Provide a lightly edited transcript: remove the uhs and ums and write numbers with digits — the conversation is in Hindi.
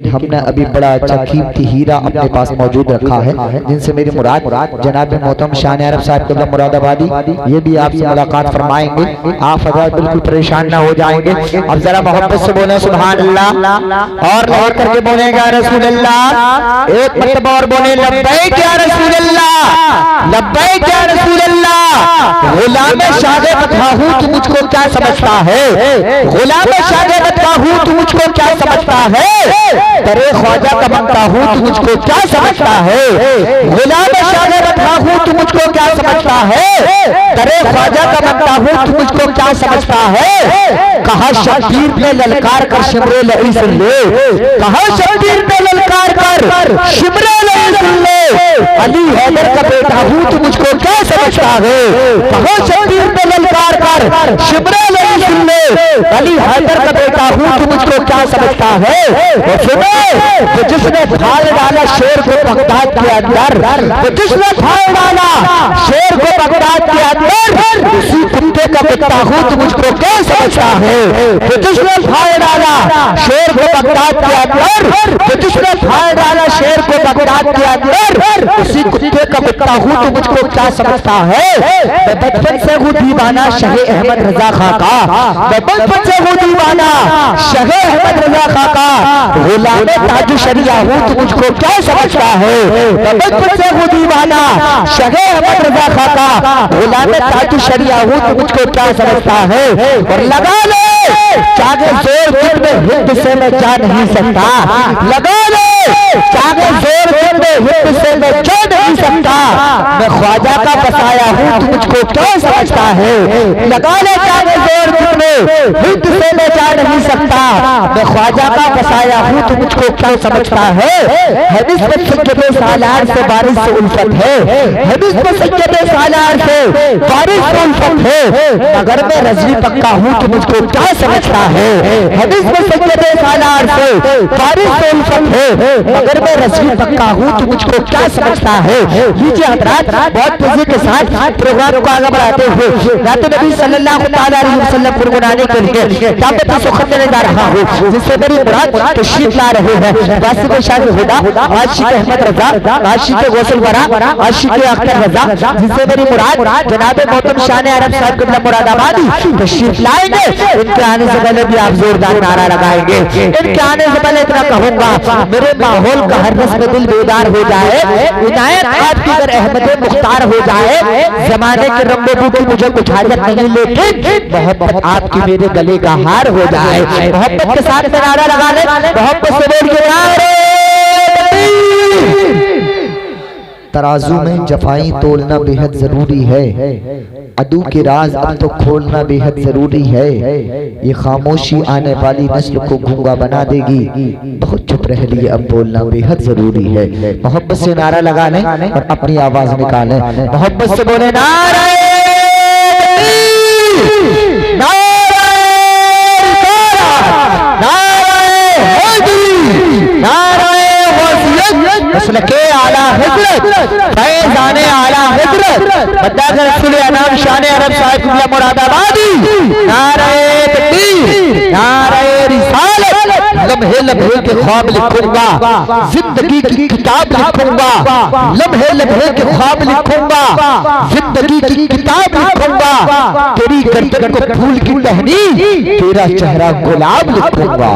हमने अभी बड़ा अच्छा कीमती हीरा अपने पास मौजूद रखा है, जिनसे मेरी मुराद जनाब मोहतरम शान अरब साहब क़िबला मुरादाबादी ये भी आपसे मुलाकात फरमाएंगे। आप हज़रात बिल्कुल परेशान ना हो जाएंगे। अब जरा मोहब्बत से बोले सुभान अल्लाह और लगा करके बोलेगा रसूल अल्लाह। एक मतलब और बोले लब्बैक या रसूल अल्लाह, लब्बैक या रसूल अल्लाह। गुलाम शाह बता हूँ तू मुझको क्या समझता है, गुलाम शाह बता हूँ तू मुझको क्या समझता है, तेरे ख्वाजा का बनता हूँ तू मुझको क्या समझता है, गुलाम शाह बता हूँ तू मुझको क्या समझता है, तेरे ख्वाजा का बनता हूँ तू मुझको क्या समझता है। कहा शब्बीर ने ललकार कर शिमरे लई सुन ले, कहा शब्बीर ने ललकार कर शिमरे लई सुन ले, अली हैदर का बेटा हूँ तू मुझको क्या समझता है। कहा शब्बीर ने ललकार कर शिमरे लई सुन ले, अली हैदर का बेटा हूँ तू मुझको क्या समझता है। और सुनो तो जिसने फाड़ डाला शेर को बगदाद के अंदर, तो जिसने फाड़ डाला शेर को बगदाद के अंदर, उसी कुत्ते का कुत्ता हूँ तू मुझको क्या समझता है। तो जिसने फाड़ डाला शेर को बगदाद के अंदर, तो जिसने फाड़ डाला शेर को बगदाद के अंदर, उसी कुत्ते का कुत्ता हूँ तू मुझको क्या समझता है। मैं बचपन से हूँ दीवाना शहे अहमद रजा खां का, मैं बचपन से हूँ दीवाना शहे अहमद रजा खां का, गुलाम ताजु शरिया हूँ तू मुझको क्या समझता है। बचपन से हूँ दीवाना शहे अहमद रजा खां का, गुलाम ताजु शरिया हूँ तू मुझको क्या समझता है। और लगा ले चाहे जोर दिल में हिंद से मैं जा नहीं सकता, लगा ले चाहे जोर दिल में हिंद से मैं जा नहीं सकता, मैं ख्वाजा का बसाया हूँ तू मुझको क्या समझता है। लगा ले चाहे जोर दिल में हिंद से मैं जा नहीं सकता, मैं ख्वाजा का बसाया हूँ तू मुझको क्या समझता है। हदीस में सज्जदे सालार से बारिश से उल्फत है, हदीस में सज्जदे सालार से बारिश से उल्फत है, मगर मैं रज़वी पक्का हूँ तू मुझको क्या समझता है। हदीस में सज्जदे सालार से बारिश से उल्फत है, मगर मैं रज़वी पक्का हूँ तू मुझको क्या समझता है। लीजिए हज़रात बहुत मजे के साथ प्रोग्राम को आगे बढ़ाते हुए रात नबी सल्लल्लाहु अलैहि वसल्लम गुनगुनाने के लिए दावत सुखत देने जा रहा हूँ, जिससे मेरी मुराद तशरीफ ला रहे हैं वासिफ शाह हुदा, आशिक अहमद रजा, आशिक गौसल वरा, आशिक अख्तर रजा, जिससे मेरी मुराद जनाब मोहतरम शान अरब साहब क़िबला मुरादाबादी तशरीफ लाएंगे। इनके आने से पहले भी आप जोरदार नारा लगाएंगे। इनके आने से पहले इतना कहूंगा मेरे माहौल का हर रस में दिल बेदार हो जाए, इनायत आपकी अगर अहमद मुख्तार हो जाए, जमाने के रंगों की मुझे कुछ हाजत नहीं, लेकिन मोहब्बत आपकी मेरे गले का हार हो जाए। मोहब्बत के साथ नारा लगा ले, मोहब्बत से बोल के नारे। तराजू में जफाई तोलना बेहद जरूरी है, अदू के राज अब तो खोलना बेहद जरूरी है, ये खामोशी आने वाली नस्ल को गूंगा बना देगी, बहुत चुप रह लिए अब बोलना बेहद जरूरी है। मोहब्बत से नारा लगा लें और अपनी आवाज निकालें, मोहब्बत से बोले नारे के आला हिजरत फैज़ाने आला हिजरत बद्दाग़ रसूल अनाम शान अरब साहब क़िबला मुरादाबादी, नारे तकबीर, नारे रिसालत, लम्हे लम्हे के ख्वाब लिखूंगा, जिंदगी की किताब लिखूंगा, लम्हे लम्हे के ख्वाब लिखूंगा, जिंदगी की किताब लिखूंगा, तेरी गर्दन को फूल की टहनी, तेरा चेहरा गुलाब लिखूंगा।